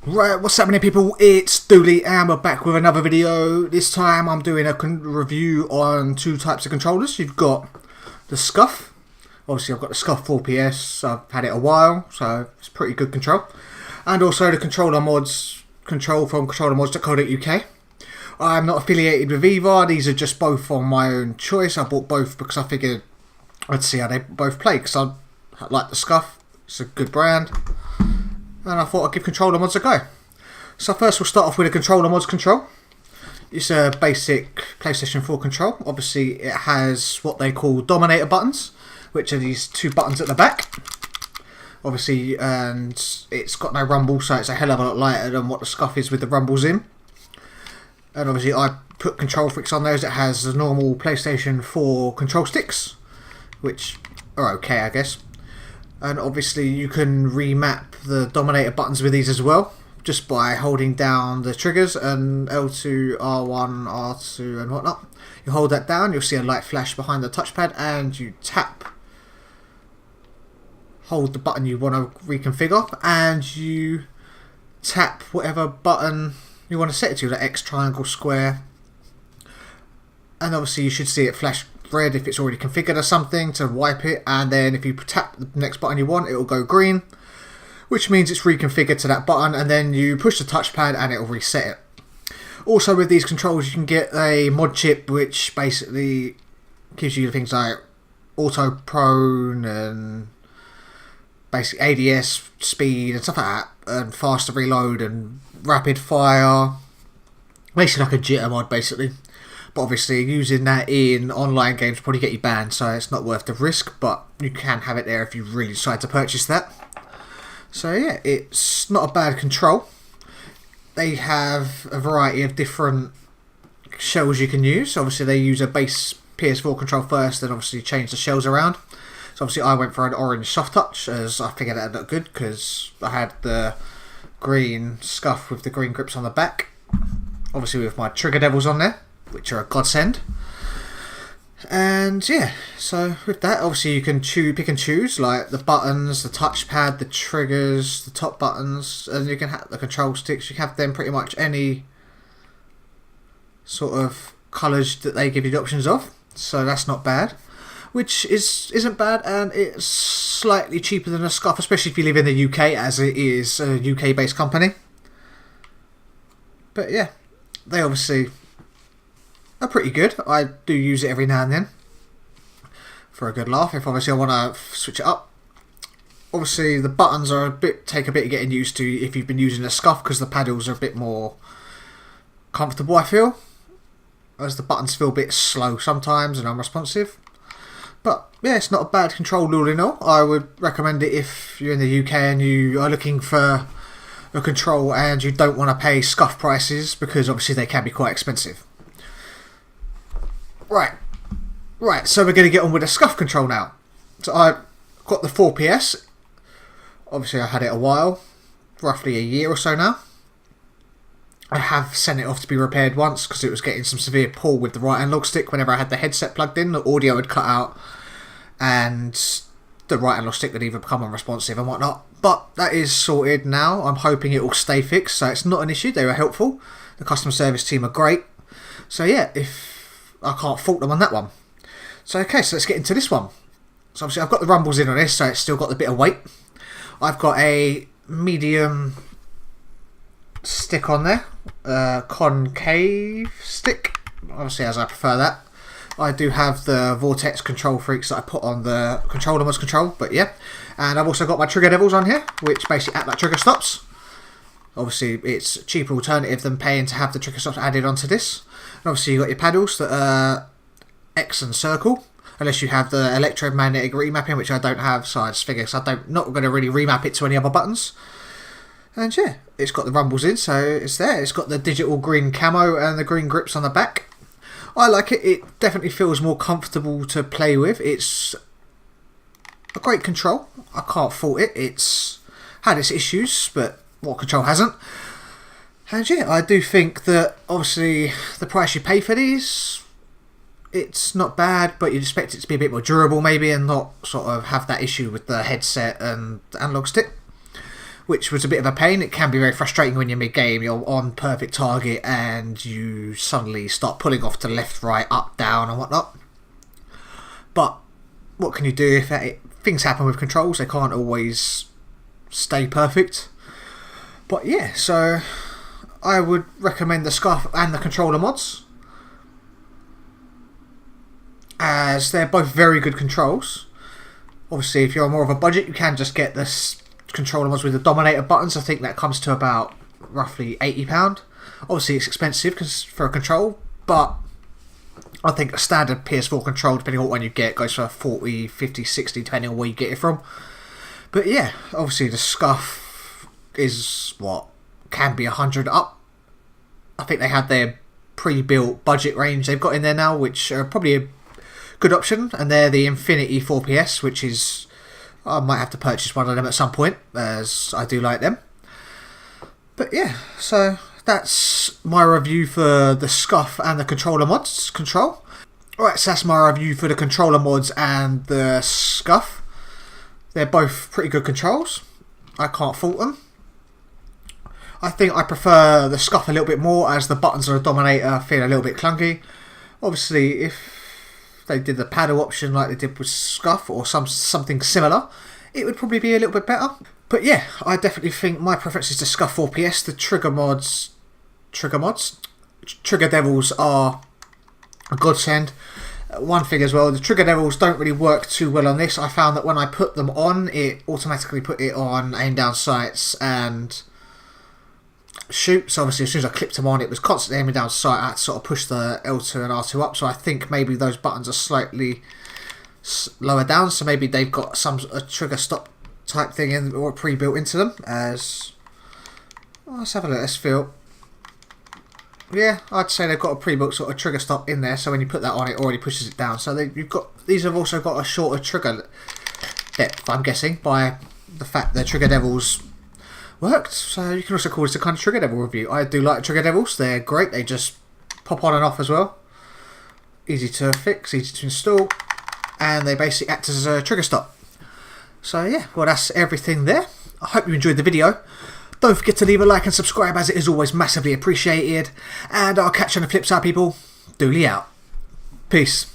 Right, what's happening people, it's Dooley and we're back with another video. This time I'm doing a review on two types of controllers. You've got the Scuf. Obviously I've got the Scuf 4PS, I've had it a while, so it's pretty good control. And also the ControllerModz control from ControllerModz.co.uk. I'm not affiliated with either, these are just both on my own choice. I bought both because I figured I'd see how they both play, because I like the Scuf, it's a good brand. And I thought I'd give ControllerModz a go. So first we'll start off with a ControllerModz control. It's a basic PlayStation 4 control. Obviously it has what they call dominator buttons, which are these two buttons at the back. Obviously, and it's got no rumble, so it's a hell of a lot lighter than what the Scuf is with the rumbles in. And obviously I put control flicks on those. It has the normal PlayStation 4 control sticks, which are okay I guess. And obviously you can remap the dominator buttons with these as well, just by holding down the triggers and L2, R1, R2 and whatnot. You hold that down, you'll see a light flash behind the touchpad, and you hold the button you want to reconfigure, and you tap whatever button you want to set it to, the X, triangle, square. And obviously you should see it flash red if it's already configured or something to wipe it, and then if you tap the next button you want, it will go green, which means it's reconfigured to that button, and then you push the touchpad and it will reset it. Also with these controls you can get a mod chip which basically gives you things like auto prone and basic ADS speed and stuff like that, and faster reload and rapid fire, basically like a jitter mod basically. But obviously using that in online games will probably get you banned, so it's not worth the risk, but you can have it there if you really decide to purchase that. So yeah, it's not a bad control. They have a variety of different shells you can use. Obviously they use a base PS4 control first, then obviously change the shells around. So obviously I went for an orange soft touch, as I figured that would look good because I had the green Scuf with the green grips on the back, obviously with my trigger devils on there, which are a godsend. And yeah, so with that obviously you can pick and choose like the buttons, the touchpad, the triggers, the top buttons, and you can have the control sticks. You can have them pretty much any sort of colours that they give you the options of, so that's not bad. Which isn't bad, and it's slightly cheaper than a Scuf, especially if you live in the UK, as it is a UK based company. But yeah, they obviously are pretty good. I do use it every now and then for a good laugh if obviously I want to switch it up. Obviously the buttons are take a bit of getting used to if you've been using a Scuf, because the paddles are a bit more comfortable I feel, as the buttons feel a bit slow sometimes and unresponsive. But yeah, it's not a bad control all in all. I would recommend it if you're in the UK and you are looking for a control and you don't want to pay Scuf prices, because obviously they can be quite expensive. Right, so we're going to get on with the Scuf control now. So I got the 4PS. Obviously I had it a while, roughly a year or so now. I have sent it off to be repaired once because it was getting some severe pull with the right analog stick. Whenever I had the headset plugged in, the audio had cut out and the right analog stick would either become unresponsive and whatnot. But that is sorted now. I'm hoping it will stay fixed, so it's not an issue. They were helpful. The customer service team are great. So yeah, I can't fault them on that one. So okay, so let's get into this one. So obviously I've got the rumbles in on this, so it's still got the bit of weight. I've got a medium stick on there, concave stick, obviously as I prefer that. I do have the Vortex control freaks that I put on the ControllerModz control, but yeah. And I've also got my trigger devils on here, which basically act like trigger stops. Obviously it's a cheaper alternative than paying to have the trigger stops added onto this. And obviously you've got your paddles that are X and circle, unless you have the electromagnetic remapping, which I don't have, so I just figure I'm not going to really remap it to any other buttons. And yeah, it's got the rumbles in, so it's there. It's got the digital green camo and the green grips on the back. I like it. It definitely feels more comfortable to play with. It's a great control. I can't fault it. It's had its issues, but what control hasn't? And yeah, I do think that obviously the price you pay for these, it's not bad, but you'd expect it to be a bit more durable maybe, and not sort of have that issue with the headset and the analog stick. which was a bit of a pain. It can be very frustrating when you're mid-game, you're on perfect target and you suddenly start pulling off to left, right, up, down and whatnot. But what can you do if things happen with controls? They can't always stay perfect. But yeah, so I would recommend the Scuf and the ControllerModz, as they're both very good controls. Obviously, if you're more of a budget, you can just get this ControllerModz with the Dominator buttons. I think that comes to about roughly £80. Obviously, it's expensive for a control, but I think a standard PS4 control, depending on what one you get, goes for 40, 50, 60, depending on where you get it from. But yeah, obviously the Scuf is what can be 100 up. I think they had their pre-built budget range they've got in there now, which are probably a good option, and they're the Infinity 4PS, which is, I might have to purchase one of them at some point, as I do like them. But yeah, so that's my review for the Scuf and the ControllerModz control. Alright, so that's my review for the ControllerModz and the Scuf. They're both pretty good controls. I can't fault them. I think I prefer the Scuf a little bit more, as the buttons on the Dominator feel a little bit clunky. Obviously, if they did the paddle option like they did with Scuf, or something similar, it would probably be a little bit better. But yeah, I definitely think my preference is the Scuf 4PS. The Trigger Devils are a godsend. One thing as well, the Trigger Devils don't really work too well on this. I found that when I put them on, it automatically put it on aim down sights and shoot. So obviously as soon as I clipped them on, it was constantly aiming down sight. I had to sort of push the L2 and R2 up, so I think maybe those buttons are slightly lower down, so maybe they've got a trigger stop type thing in, or pre-built into them. As let's have a look, let's feel. Yeah, I'd say they've got a pre-built sort of trigger stop in there, so when you put that on, it already pushes it down. So these have also got a shorter trigger depth, I'm guessing, by the fact the Trigger Devils worked. So you can also call this a kind of Trigger Devil review. I do like Trigger Devils, they're great, they just pop on and off as well. Easy to fix, easy to install, and they basically act as a trigger stop. So yeah, well, that's everything there. I hope you enjoyed the video. Don't forget to leave a like and subscribe, as it is always massively appreciated. And I'll catch you on the flip side, people. Dooley out. Peace.